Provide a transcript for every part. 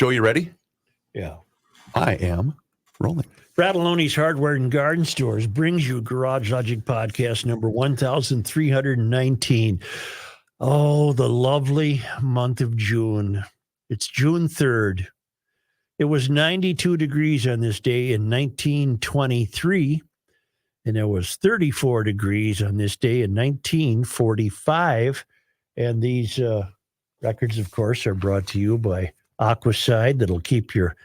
Joe, you ready? Yeah. I am rolling. Fratelloni's Hardware and Garden Stores brings you Garage Logic Podcast number 1319. Oh, the lovely month of June. It's June 3rd. It was 92 degrees on this day in 1923, and it was 34 degrees on this day in 1945. And these records, of course, are brought to you by Aquaside, that'll keep your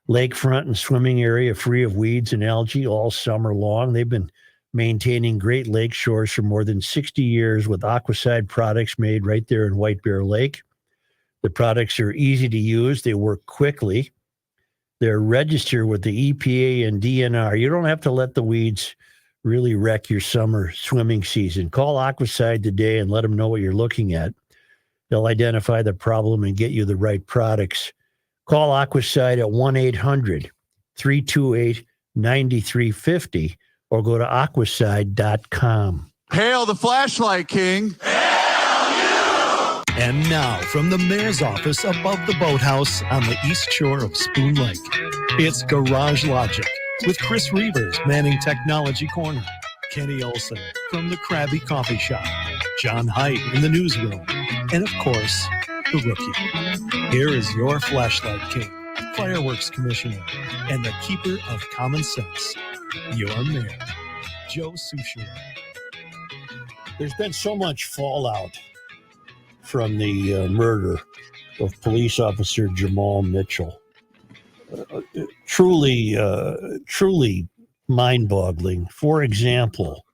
lakefront and swimming area free of weeds and algae all summer long. They've been maintaining great lake shores for more than 60 years with Aquaside products made right there in White Bear Lake. The products are easy to use. They work quickly. They're registered with the EPA and DNR. You don't have to let the weeds really wreck your summer swimming season. Call Aquaside today and let them know what you're looking at. They'll identify the problem and get you the right products. Call Aquaside at 1-800-328-9350 or go to aquaside.com. Hail the flashlight king. And now, from the mayor's office above the boathouse on the east shore of Spoon Lake, it's Garage Logic with Chris Reavers manning Technology Corner, Kenny Olson from the Krabby Coffee Shop, John Heidt in the newsroom, and of course, the Rookie. Here is your flashlight king, fireworks commissioner, and the keeper of common sense, your mayor, Joe Souchere. There's been so much fallout from the murder of police officer Jamal Mitchell. Truly mind-boggling. For example,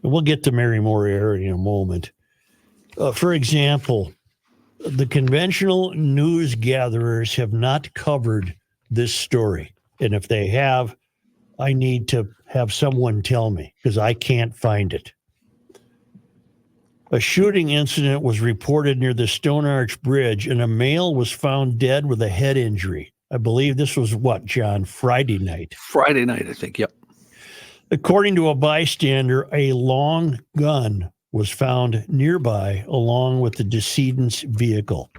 and we'll get to Mary Moriarty in a moment. For example, the conventional news gatherers have not covered this story. And if they have, I need to have someone tell me because I can't find it. A shooting incident was reported near the Stone Arch Bridge, and a male was found dead with a head injury. I believe this was what, John? Friday night. Friday night, I think. Yep. According to a bystander, a long gun was found nearby along with the decedent's vehicle.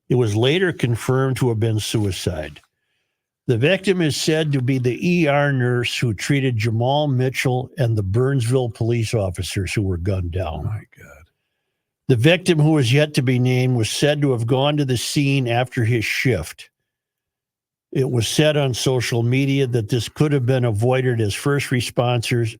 It was later confirmed to have been suicide. The victim is said to be the ER nurse who treated Jamal Mitchell and the Burnsville police officers who were gunned down. Oh my God. The victim, who is yet to be named, was said to have gone to the scene after his shift. It was said on social media that this could have been avoided as first responders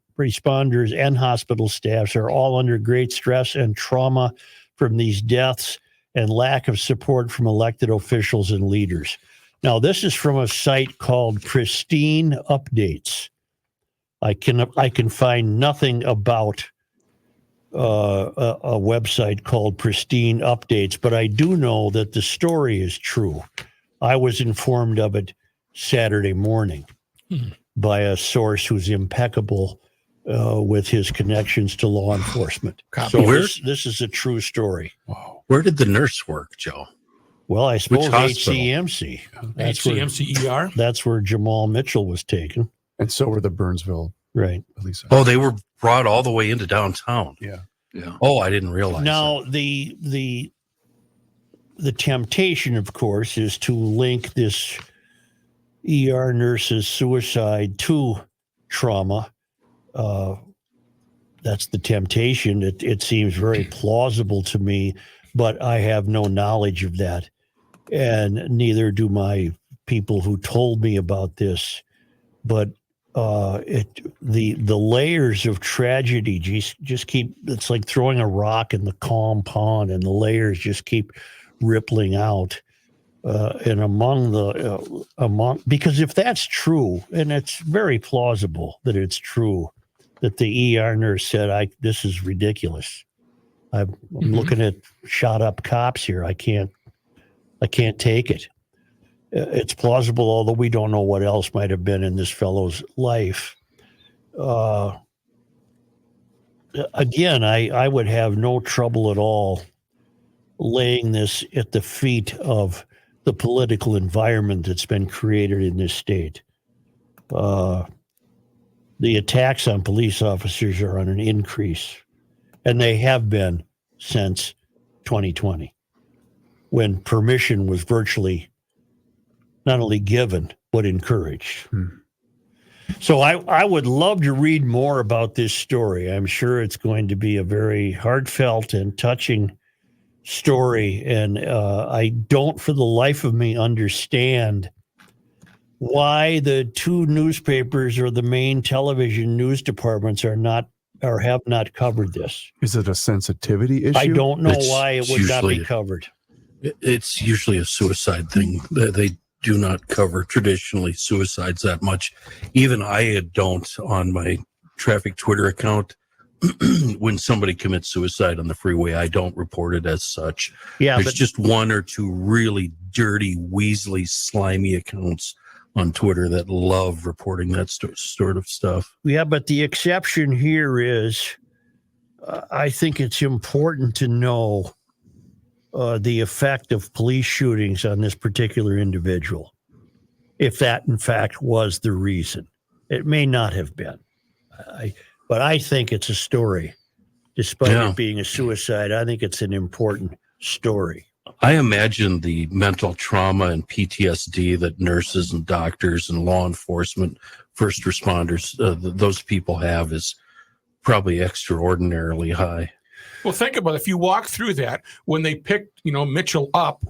and hospital staffs are all under great stress and trauma from these deaths and lack of support from elected officials and leaders. Now, this is from a site called Pristine Updates. I can find nothing about a website called Pristine Updates, but I do know that the story is true. I was informed of it Saturday morning by a source who's impeccable with his connections to law enforcement. So this is a true story. Wow. Where did the nurse work, Joe? Well, I suppose hospital? HCMC. HCMC ER? That's where Jamal Mitchell was taken. And so were the Burnsville Right. police. Oh, they were brought all the way into downtown. Yeah. Yeah. Oh, I didn't realize Now, the temptation, of course, is to link this ER nurse's suicide to trauma. That's the temptation. It seems very plausible to me, but I have no knowledge of that. And neither do my people who told me about this. But the layers of tragedy just keep, it's like throwing a rock in the calm pond, and the layers just keep rippling out. And because if that's true, and it's very plausible that it's true, that the ER nurse said, this is ridiculous. I'm looking at shot up cops here. I can't take it. It's plausible, although we don't know what else might have been in this fellow's life. Again, I would have no trouble at all laying this at the feet of the political environment that's been created in this state. The attacks on police officers are on an increase, and they have been since 2020, when permission was virtually not only given, but encouraged. So I would love to read more about this story. I'm sure it's going to be a very heartfelt and touching story. And I don't for the life of me understand why the two newspapers or the main television news departments are not or have not covered this. Is it a sensitivity issue? I don't know why it would not be usually- covered. It's usually a suicide thing. They do not cover traditionally suicides that much. Even I don't on my traffic Twitter account. When somebody commits suicide on the freeway, I don't report it as such. Yeah, There's but just one or two really dirty, weaselly, slimy accounts on Twitter that love reporting that sort of stuff. yeah, but the exception here is, I think it's important to know the effect of police shootings on this particular individual, if that in fact was the reason. It may not have been, but I think it's a story. Despite it being a suicide, I think it's an important story. I imagine the mental trauma and PTSD that nurses and doctors and law enforcement, first responders, those people have is probably extraordinarily high. Well, think about it. If you walk through that, when they picked, Mitchell up,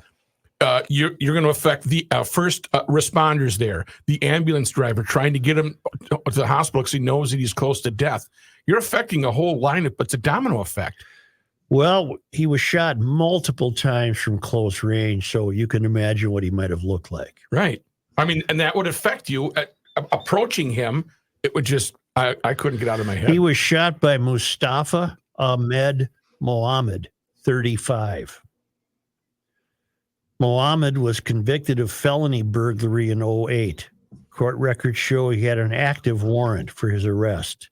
you're going to affect the first responders there, the ambulance driver trying to get him to the hospital because he knows that he's close to death. You're affecting a whole lineup. It's a domino effect. Well, he was shot multiple times from close range, so you can imagine what he might have looked like. Right. I mean, and that would affect you. Approaching him, it would just, I couldn't get out of my head. He was shot by Mustafa Ahmed Mohammed, 35. Mohammed was convicted of felony burglary in 2008. Court records show he had an active warrant for his arrest.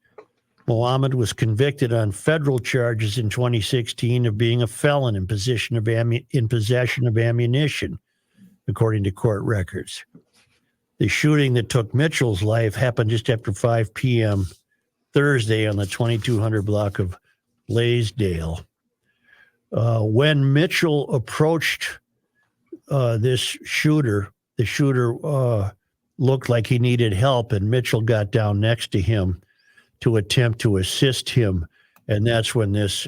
Mohammed was convicted on federal charges in 2016 of being a felon in possession of ammunition, according to court records. The shooting that took Mitchell's life happened just after 5 p.m. Thursday on the 2200 block of Blaisdell. When Mitchell approached this shooter, the shooter looked like he needed help, and Mitchell got down next to him to attempt to assist him. And that's when this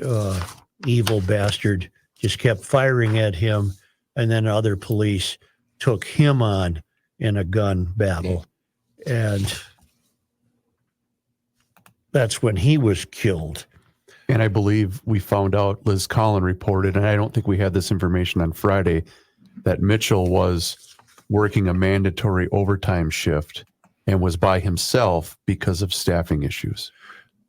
evil bastard just kept firing at him. And then other police took him on in a gun battle. And that's when he was killed. And I believe we found out, Liz Collin reported, and I don't think we had this information on Friday, that Mitchell was working a mandatory overtime shift and was by himself because of staffing issues.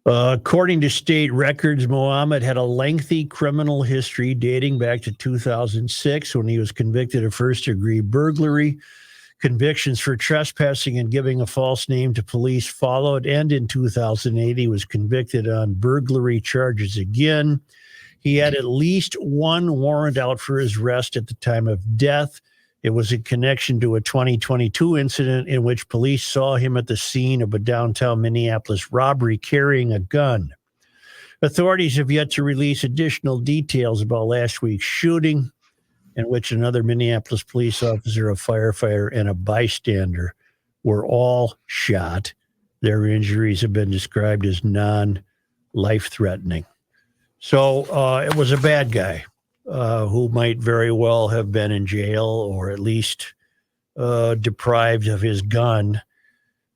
According to state records, Mohammed had a lengthy criminal history dating back to 2006 when he was convicted of first-degree burglary. Convictions for trespassing and giving a false name to police followed, and in 2008, he was convicted on burglary charges again. He had at least one warrant out for his arrest at the time of death. It was in connection to a 2022 incident in which police saw him at the scene of a downtown Minneapolis robbery carrying a gun. Authorities have yet to release additional details about last week's shooting, in which another Minneapolis police officer, a firefighter, and a bystander were all shot. Their injuries have been described as non-life-threatening. So it was a bad guy who might very well have been in jail or at least deprived of his gun.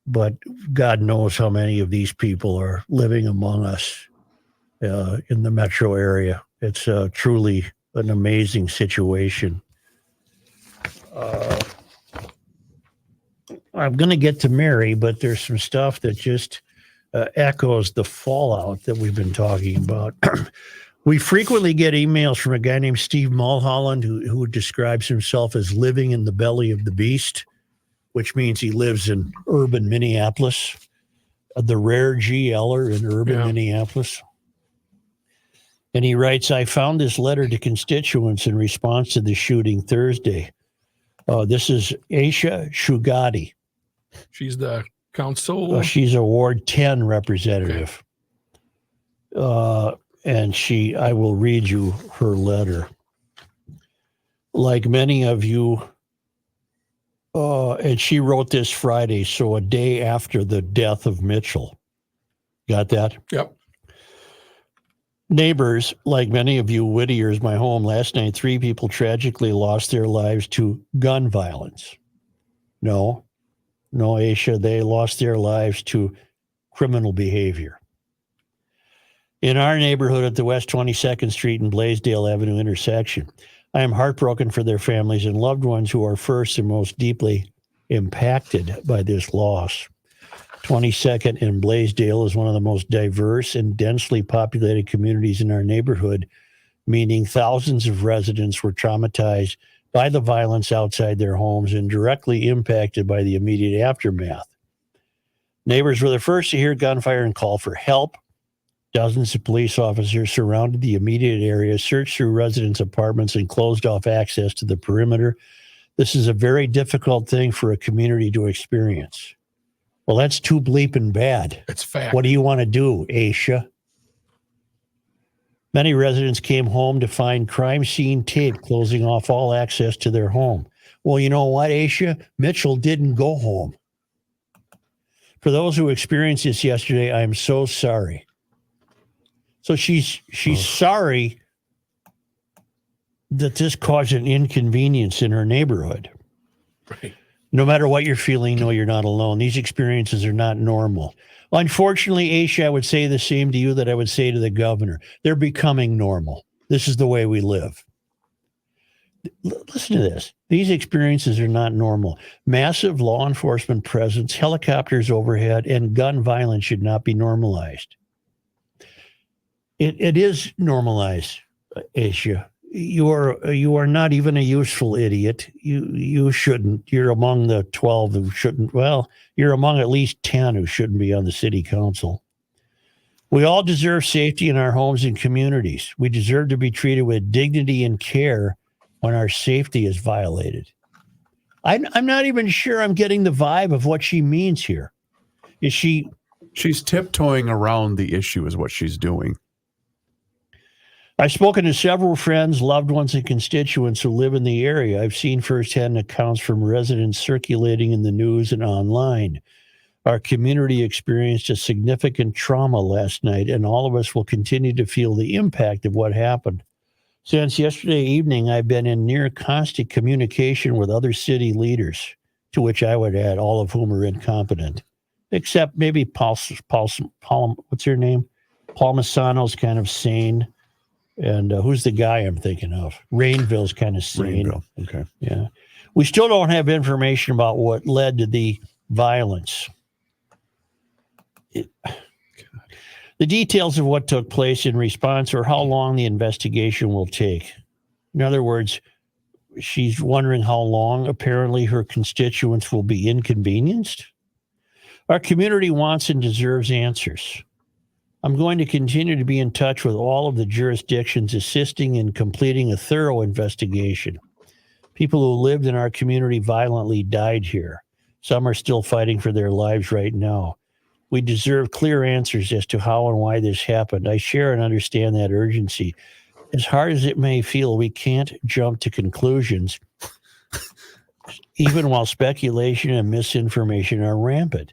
But God knows how many of these people are living among us in the metro area. It's truly an amazing situation. I'm going to get to Mary, but there's some stuff that just echoes the fallout that we've been talking about. We frequently get emails from a guy named Steve Mulholland who describes himself as living in the belly of the beast, which means he lives in urban Minneapolis, the rare GLer in urban Minneapolis. And he writes, I found this letter to constituents in response to the shooting Thursday. This is Aisha Shugati. She's the council. She's a Ward 10 representative. And I will read you her letter. Like many of you And she wrote this Friday, so a day after the death of Mitchell. Got that? Yep. Neighbors, like many of you, Whittier's my home. Last night, 3 people tragically lost their lives to gun violence. No, Aisha, they lost their lives to criminal behavior. In our neighborhood at the West 22nd Street and Blaisdell Avenue intersection, I am heartbroken for their families and loved ones who are first and most deeply impacted by this loss. 22nd and Blaisdell is one of the most diverse and densely populated communities in our neighborhood, meaning thousands of residents were traumatized by the violence outside their homes and directly impacted by the immediate aftermath. Neighbors were the first to hear gunfire and call for help. Dozens of police officers surrounded the immediate area, searched through residents' apartments, and closed off access to the perimeter. This is a very difficult thing for a community to experience. Well, that's too bleeping bad. It's fact. What do you want to do, Aisha? Many residents came home to find crime scene tape closing off all access to their home. Well, you know what, Aisha? Mitchell didn't go home. For those who experienced this yesterday, I am so sorry. So she's sorry that this caused an inconvenience in her neighborhood. Right. No matter what you're feeling, no, you're not alone. These experiences are not normal. Unfortunately, Aisha, I would say the same to you that I would say to the governor. They're becoming normal. This is the way we live. Listen to this. These experiences are not normal. Massive law enforcement presence, helicopters overhead, and gun violence should not be normalized. It is normalized, Aisha. You are not even a useful idiot. You shouldn't. You're among the 12 who shouldn't. Well, you're among at least 10 who shouldn't be on the city council. We all deserve safety in our homes and communities. We deserve to be treated with dignity and care when our safety is violated. I'm not even sure I'm getting the vibe of what she means here. Is she? She's tiptoeing around the issue is what she's doing. I've spoken to several friends, loved ones, and constituents who live in the area. I've seen firsthand accounts from residents circulating in the news and online. Our community experienced a significant trauma last night, and all of us will continue to feel the impact of what happened. Since yesterday evening, I've been in near constant communication with other city leaders, to which I would add all of whom are incompetent, except maybe Paul what's her name? Palmisano's kind of sane. And who's the guy I'm thinking of? Rainville's kind of sane. Rainville. Okay. Yeah. We still don't have information about what led to the violence. The details of what took place in response or how long the investigation will take. In other words, she's wondering how long apparently her constituents will be inconvenienced. Our community wants and deserves answers. I'm going to continue to be in touch with all of the jurisdictions assisting in completing a thorough investigation. People who lived in our community violently died here. Some are still fighting for their lives right now. We deserve clear answers as to how and why this happened. I share and understand that urgency. As hard as it may feel, we can't jump to conclusions, even while speculation and misinformation are rampant.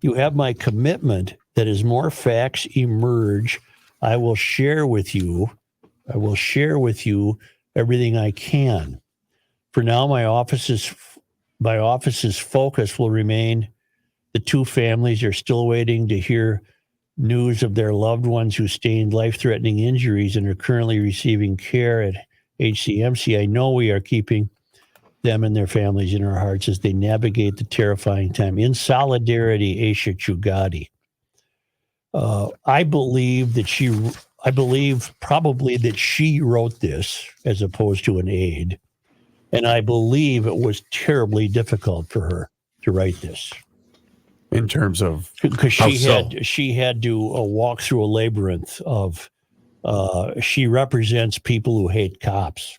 You have my commitment that as more facts emerge, I will share with you everything I can. For now, my office's focus will remain. The 2 families are still waiting to hear news of their loved ones who sustained life-threatening injuries and are currently receiving care at HCMC. I know we are keeping them and their families in our hearts as they navigate the terrifying time. In solidarity, Aisha Chugati. I believe probably that she wrote this as opposed to an aide. And I believe it was terribly difficult for her to write this. In terms of because she had to walk through a labyrinth of she represents people who hate cops.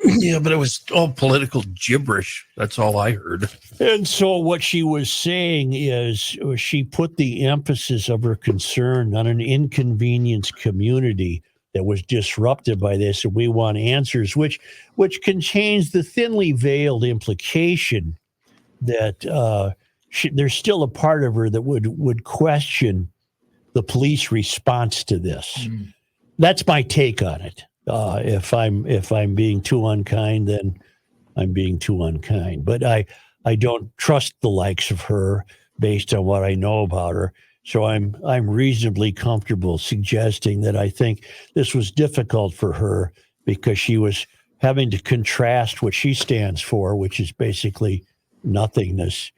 Yeah, but it was all political gibberish. That's all I heard. And so what she was saying is she put the emphasis of her concern on an inconvenienced community that was disrupted by this, and we want answers, which contains the thinly veiled implication that there's still a part of her that would question the police response to this. That's my take on it. If I'm being too unkind, then I'm being too unkind. But I don't trust the likes of her based on what I know about her. So I'm reasonably comfortable suggesting that I think this was difficult for her because she was having to contrast what she stands for, which is basically nothingness,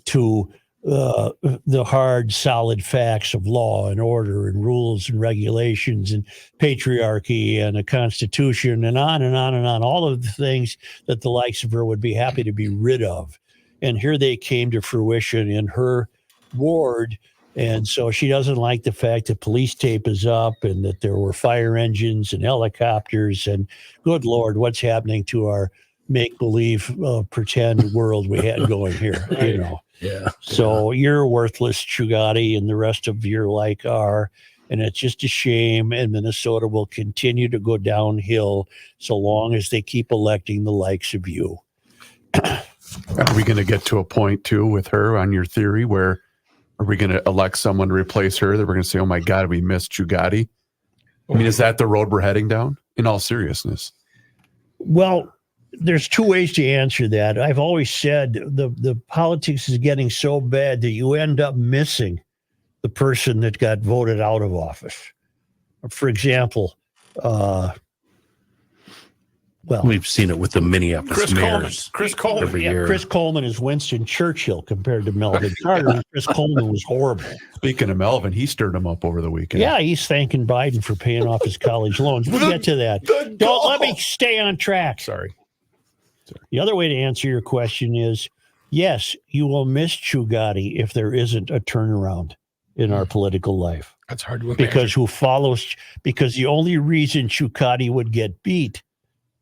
to the hard, solid facts of law and order and rules and regulations and patriarchy and a constitution and on and on and on, all of the things that the likes of her would be happy to be rid of. And here they came to fruition in her ward. And so she doesn't like the fact that police tape is up and that there were fire engines and helicopters and good Lord, what's happening to our make-believe pretend world we had going here, you know? Yeah. So you're worthless, Chugati, and the rest of your like are. And it's just a shame. And Minnesota will continue to go downhill so long as they keep electing the likes of you. Are we going to get to a point too with her on your theory where are we going to elect someone to replace her that we're going to say, oh my God, we missed Chugati? I mean, is that the road we're heading down in all seriousness? Well, there's two ways to answer that. I've always said the politics is getting so bad that you end up missing the person that got voted out of office. For example, well, We've seen it with the Minneapolis mayors. Chris Coleman. Every year. Chris Coleman is Winston Churchill compared to Melvin Carter. Chris Coleman was horrible. Speaking of Melvin, he stirred him up over the weekend. Yeah, he's thanking Biden for paying off his college loans. We'll get to that. Don't let me stay on track. Sorry. The other way to answer your question is, yes, you will miss Chugati if there isn't a turnaround in our political life. That's hard to imagine. Because the only reason Chugati would get beat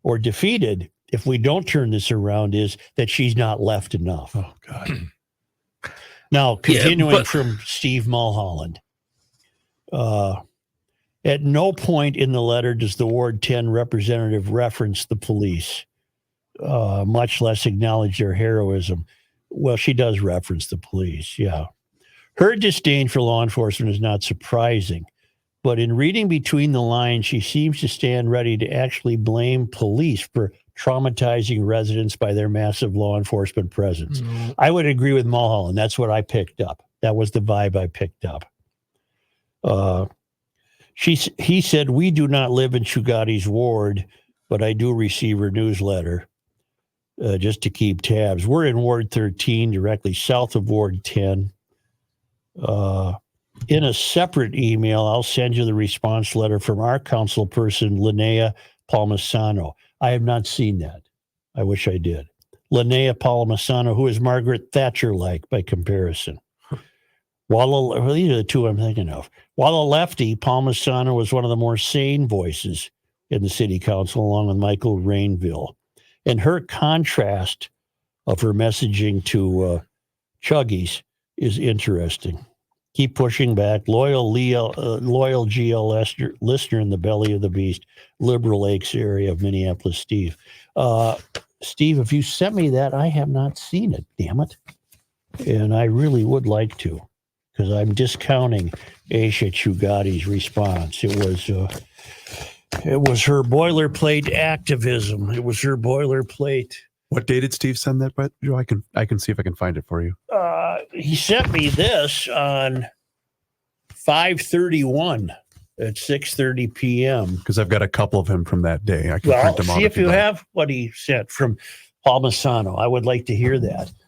or defeated if we don't turn this around is that she's not left enough. Oh, God. Now, continuing but- from Steve Mulholland. At no point in the letter does the Ward 10 representative reference the police, much less acknowledge their heroism. Well, she does reference the police, yeah. Her disdain for law enforcement is not surprising, but in reading between the lines, she seems to stand ready to actually blame police for traumatizing residents by their massive law enforcement presence. I would agree with Mulholland. That's what I picked up. That was the vibe I picked up. He said, we do not live in Chugati's ward, but I do receive her newsletter just to keep tabs. We're in Ward 13, directly south of Ward 10. In a separate email, I'll send you the response letter from our council person, Linnea Palmisano. I have not seen that. I wish I did. Linnea Palmisano, who is Margaret Thatcher-like by comparison. These are the two I'm thinking of. While a lefty, Palmisano was one of the more sane voices in the city council, along with Michael Rainville. And her contrast of her messaging to Chuggies is interesting. Keep pushing back. Loyal GL listener in the belly of the beast, Liberal Lakes area of Minneapolis, Steve. Steve, if you sent me that, I have not seen it, damn it. And I really would like to, because I'm discounting Aisha Chugati's response. It was her boilerplate activism. It was her boilerplate. What day did Steve send that? But Joe, I can see if I can find it for you. He sent me this on 5/31 at 6:30 p.m. Because I've got a couple of him from that day. I can Well, print them out. see if you like. have what he sent from Palmisano. I would like to hear that.